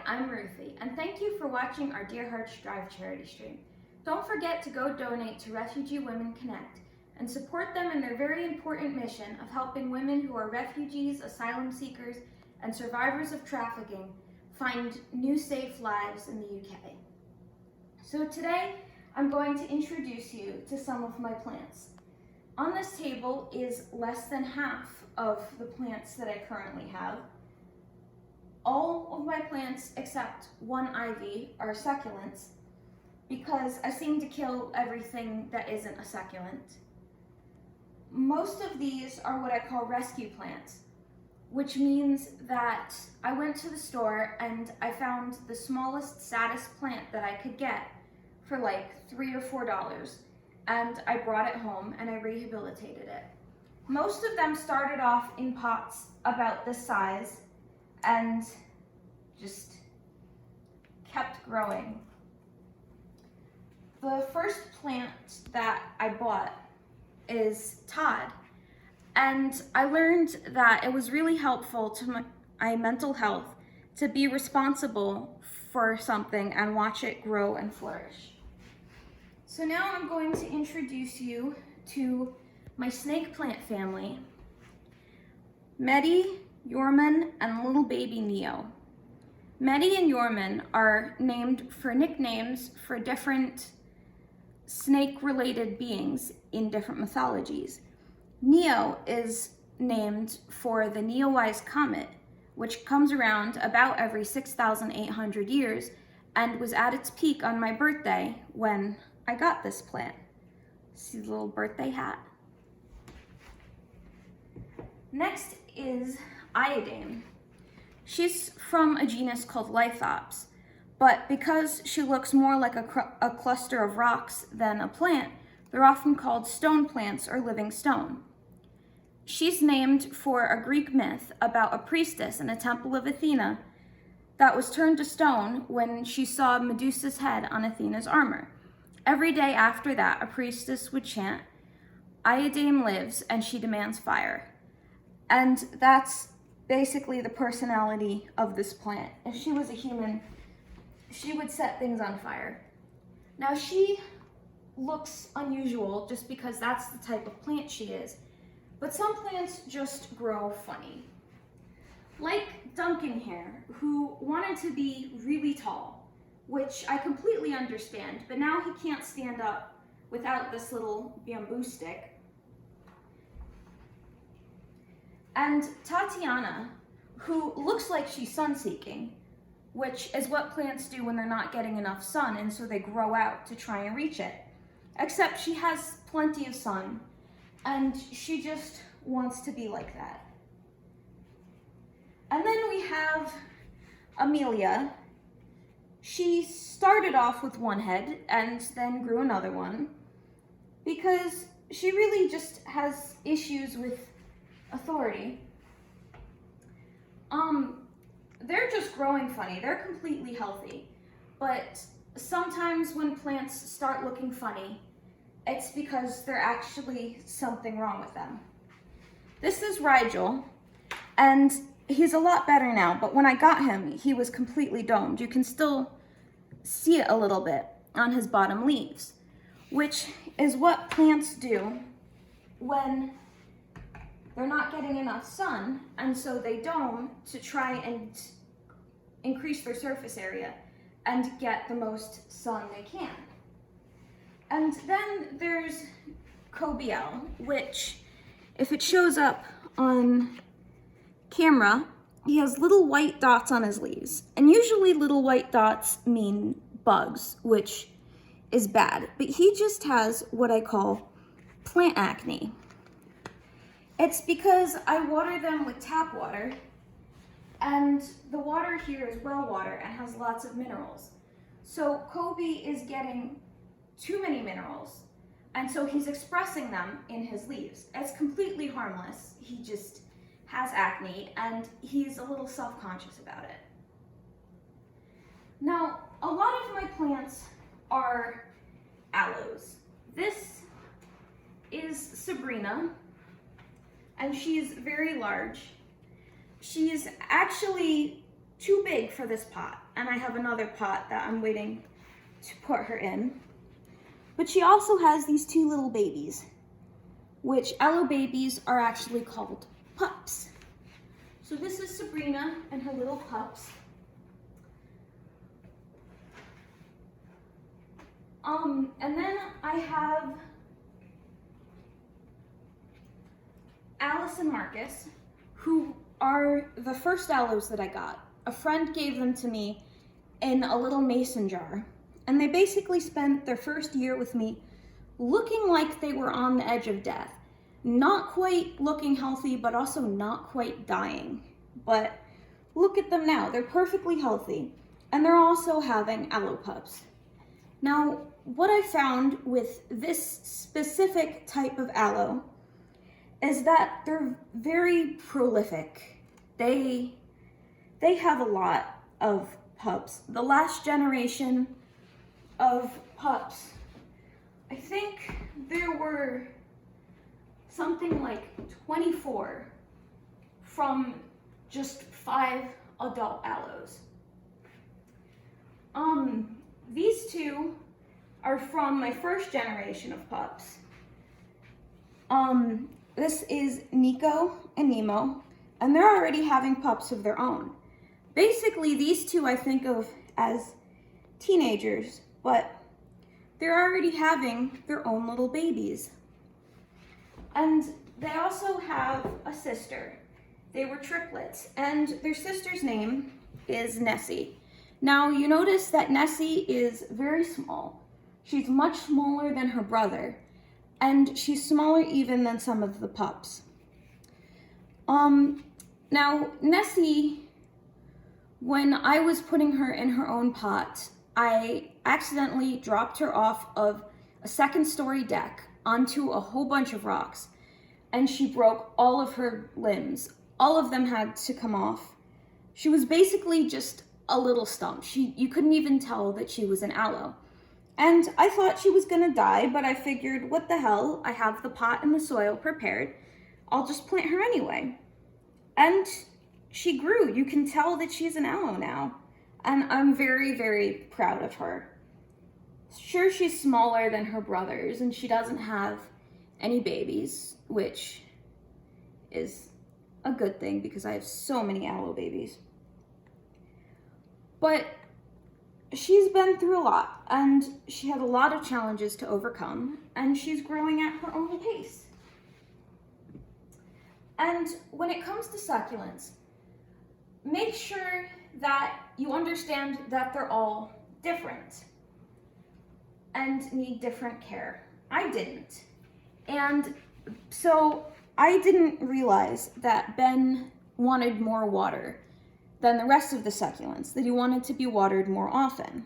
I'm Ruthie, and thank you for watching our Dear Hearts Drive charity stream. Don't forget to go donate to Refugee Women Connect and support them in their very important mission of helping women who are refugees, asylum seekers, and survivors of trafficking find new safe lives in the UK. So today, I'm going to introduce you to some of my plants. On this table is less than half of the plants that I currently have. All of my plants except one ivy are succulents because I seem to kill everything that isn't a succulent. Most of these are what I call rescue plants, which means that I went to the store and I found the smallest, saddest plant that I could get for like $3 or $4, and I brought it home and I rehabilitated it. Most of them started off in pots about this size and just kept growing. The first plant that I bought is Todd, and I learned that it was really helpful to my mental health to be responsible for something and watch it grow and flourish. So now I'm going to introduce you to my snake plant family, Meddy, Yorman, and little baby Neo. Meddy and Yorman are named for nicknames for different snake-related beings in different mythologies. Neo is named for the Neowise comet, which comes around about every 6,800 years and was at its peak on my birthday when I got this plant. See the little birthday hat? Next is Iodine. She's from a genus called Lithops, but because she looks more like a cluster of rocks than a plant, they're often called stone plants or living stone. She's named for a Greek myth about a priestess in a temple of Athena that was turned to stone when she saw Medusa's head on Athena's armor. Every day after that, a priestess would chant, "Iodine lives and she demands fire." And that's basically the personality of this plant. If she was a human, she would set things on fire. Now she looks unusual just because that's the type of plant she is, but some plants just grow funny. Like Duncan here, who wanted to be really tall, which I completely understand, but now he can't stand up without this little bamboo stick. And Tatiana, who looks like she's sun-seeking, which is what plants do when they're not getting enough sun, and so they grow out to try and reach it. Except she has plenty of sun, and she just wants to be like that. And then we have Amelia. She started off with one head and then grew another one because she really just has issues with authority. They're just growing funny. They're completely healthy. But sometimes when plants start looking funny, it's because there's actually something wrong with them. This is Rigel, and he's a lot better now, but when I got him, he was completely domed. You can still see it a little bit on his bottom leaves, which is what plants do when they're not getting enough sun, and so they dome to try and increase their surface area and get the most sun they can. And then there's Cobiel, which, if it shows up on camera, he has little white dots on his leaves. And usually little white dots mean bugs, which is bad. But he just has what I call plant acne. It's because I water them with tap water, and the water here is well water and has lots of minerals. So Kobe is getting too many minerals, and so he's expressing them in his leaves. It's completely harmless. He just has acne, and he's a little self-conscious about it. Now, a lot of my plants are aloes. This is Sabrina, and she's very large. She's actually too big for this pot, and I have another pot that I'm waiting to put her in. But she also has these two little babies, which aloe babies are actually called pups. So this is Sabrina and her little pups. And then I have Alice and Marcus, who are the first aloes that I got. A friend gave them to me in a little mason jar, and they basically spent their first year with me looking like they were on the edge of death. Not quite looking healthy, but also not quite dying. But look at them now, they're perfectly healthy, and they're also having aloe pups. Now, what I found with this specific type of aloe is that they're very prolific. They have a lot of pups. The last generation of pups, I think there were something like 24 from just 5 adult aloes. These two are from my first generation of pups. This is Nico and Nemo, and they're already having pups of their own. Basically, these two I think of as teenagers, but they're already having their own little babies. And they also have a sister. They were triplets, and their sister's name is Nessie. Now, you notice that Nessie is very small. She's much smaller than her brother, and she's smaller even than some of the pups. Now, Nessie, when I was putting her in her own pot, I accidentally dropped her off of a second-story deck onto a whole bunch of rocks, and she broke all of her limbs. All of them had to come off. She was basically just a little stump. You couldn't even tell that she was an aloe. And I thought she was gonna die, but I figured, what the hell? I have the pot and the soil prepared. I'll just plant her anyway. And she grew. You can tell that she's an aloe now. And I'm very, very proud of her. Sure, she's smaller than her brothers, and she doesn't have any babies, which is a good thing because I have so many aloe babies. But she's been through a lot, and she had a lot of challenges to overcome, and she's growing at her own pace. And when it comes to succulents, make sure that you understand that they're all different and need different care. I didn't. And so I didn't realize that Ben wanted more water than the rest of the succulents, that he wanted to be watered more often.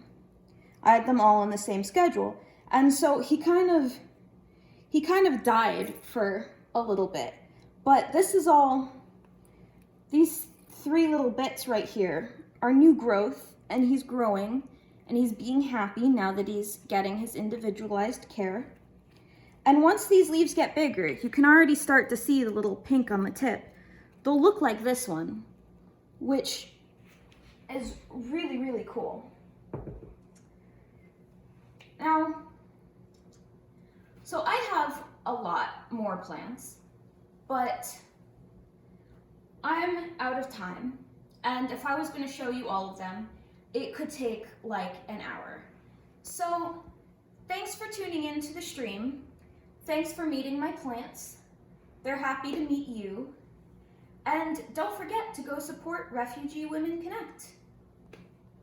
I had them all on the same schedule. And so he kind of died for a little bit. But this is all, these 3 little bits right here are new growth, and he's growing, and he's being happy now that he's getting his individualized care. And once these leaves get bigger, you can already start to see the little pink on the tip. They'll look like this one, which is really, really cool. Now, so I have a lot more plants, but I'm out of time, and if I was going to show you all of them, it could take like an hour. So thanks for tuning into the stream. Thanks for meeting my plants. They're happy to meet you. And don't forget to go support Refugee Women Connect.